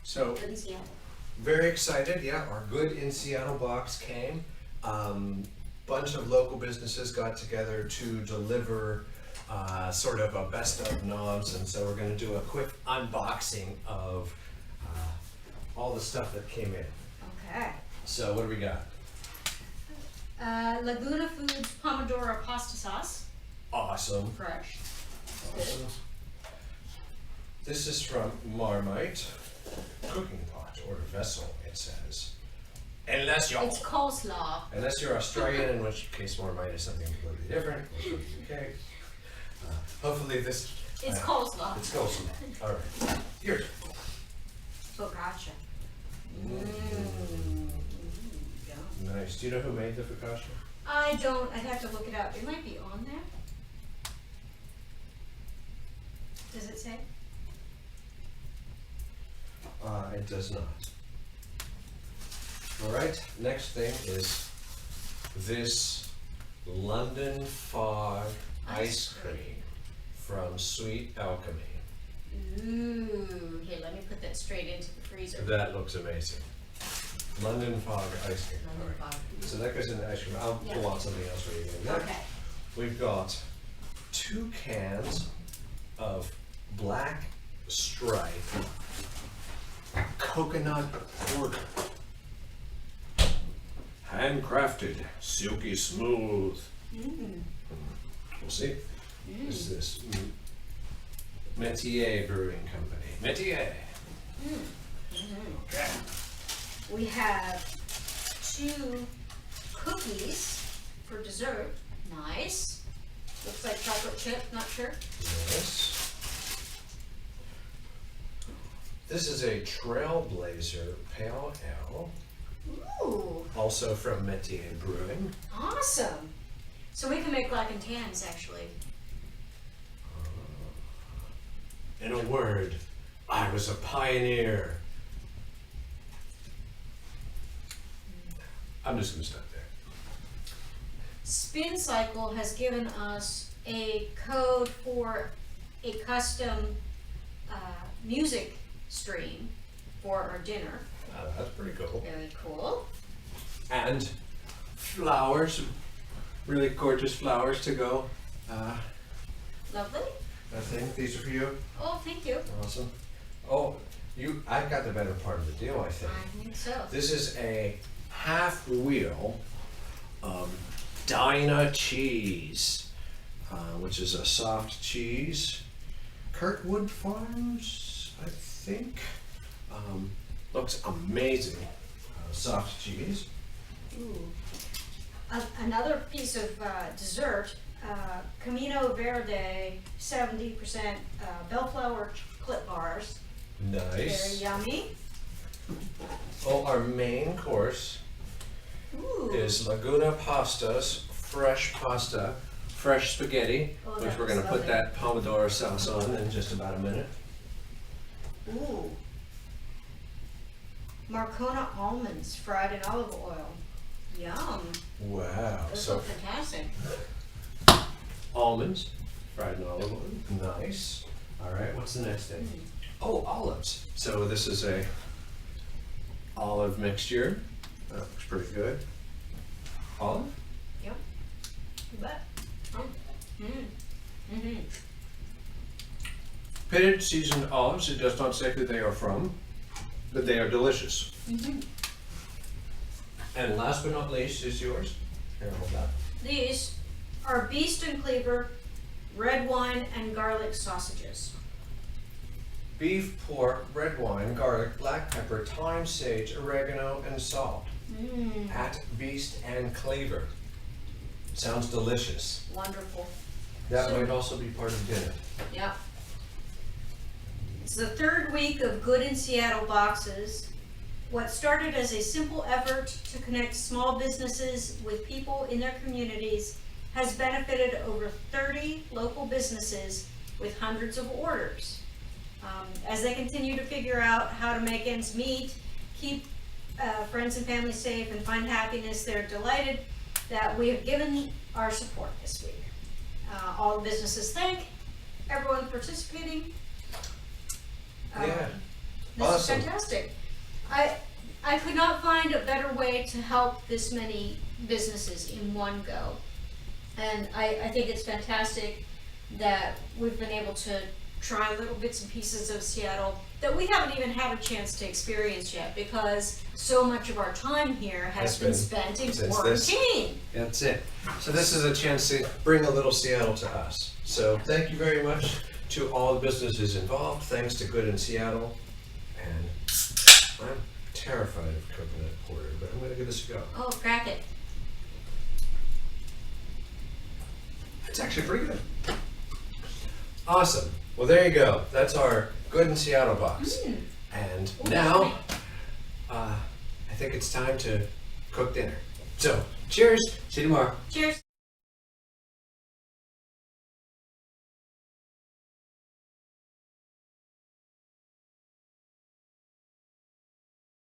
So, Good in Seattle. very excited, yeah, our Good in Seattle box came. Bunch of local businesses got together to deliver sort of a best of knobs, and so we're gonna do a quick unboxing of all the stuff that came in. Okay. So what do we got? Laguna Foods Pomodoro pasta sauce, Awesome. fresh. Awesome. This is from Marmite cooking pot or vessel, it says. Unless It's coleslaw. you're Australian, in which case Marmite is something completely different. Or from the UK. Hopefully this. It's coleslaw. It's coleslaw. All right. Here. Focaccia. Yum. Nice. Do you know who made the focaccia? I don't. I'd have to look it up. It might be on there. Does it say? It does not. All right. Next thing is this London Fog ice cream from Sweet Alchemy. Ooh. Here, let me put that straight into the freezer. That looks amazing. London Fog ice cream. All London right. Fog. So that goes in the ice cream. I'll Yeah. pull out something else for you in a minute. Okay. We've got 2 cans of Black Stripe coconut porter. Handcrafted, silky smooth. We'll see. This is this Métier Brewing Company. Métier. Okay. We have 2 cookies for dessert. Nice. Looks like chocolate chip, not sure. Yes. This is a Trailblazer Pale Ale, Ooh, also from Métier Brewing. awesome. So we can make black and tans actually. In a word, I was a pioneer. I'm just gonna stop there. Spin Cycle has given us a code for a custom music stream for our dinner. That's pretty cool. Very cool. And flowers, really gorgeous flowers to go. Lovely. I think these are for you. Oh, thank you. Awesome. Oh, I got the better part of the deal, I think. I think so. This is a half wheel Dinah cheese, which is a soft cheese. Kirkwood Farms, I think. Looks amazing. Soft cheese. Ooh. Another piece of dessert, Camino Verde 70% bellflower chocolate bars. Nice. Very yummy. Oh, our main course Ooh. is Laguna Pasta's fresh pasta, fresh spaghetti, Oh, which that we're going to looks put that pomodoro sauce on in just about a minute. Ooh. Marcona almonds fried in olive oil. Yum. Wow. Those So look fantastic. almonds, fried in olive oil. Nice. All right, what's the next thing? Oh, olives. So this is a olive mixture. That looks pretty good. Olive? Yep. You bet. Mm-hmm. Pitted seasoned olives. It does not say who they are from, but they are delicious. Mm-hmm. And last but not least is yours. Here, hold that. These are Beast and Cleaver red wine and garlic sausages. Beef, pork, red wine, garlic, black pepper, thyme, sage, oregano, and salt. At Beast and Cleaver. Sounds delicious. Wonderful. That So- might also be part of dinner. Yep. It's the 3rd week of Good in Seattle boxes. What started as a simple effort to connect small businesses with people in their communities has benefited over 30 local businesses with hundreds of orders. As they continue to figure out how to make ends meet, keep friends and family safe, and find happiness, they're delighted that we have given our support this week. All the businesses thank everyone participating. Yeah. This is Awesome. fantastic. I could not find a better way to help this many businesses in one go. And I think it's fantastic that we've been able to try little bits and pieces of Seattle that we haven't even had a chance to experience yet, because so much of our time here has been spent in since quarantine. That's it. So this is a chance to bring a little Seattle to us. So thank you very much to all the businesses involved. Thanks to Good in Seattle. And I'm terrified of coconut porter, but I'm gonna give this a go. Oh, crack it. It's actually pretty good. Awesome. Well, there you go. That's our Good in Seattle box. And Ooh, now, I think it's time to cook dinner. So, cheers. See you tomorrow. Cheers.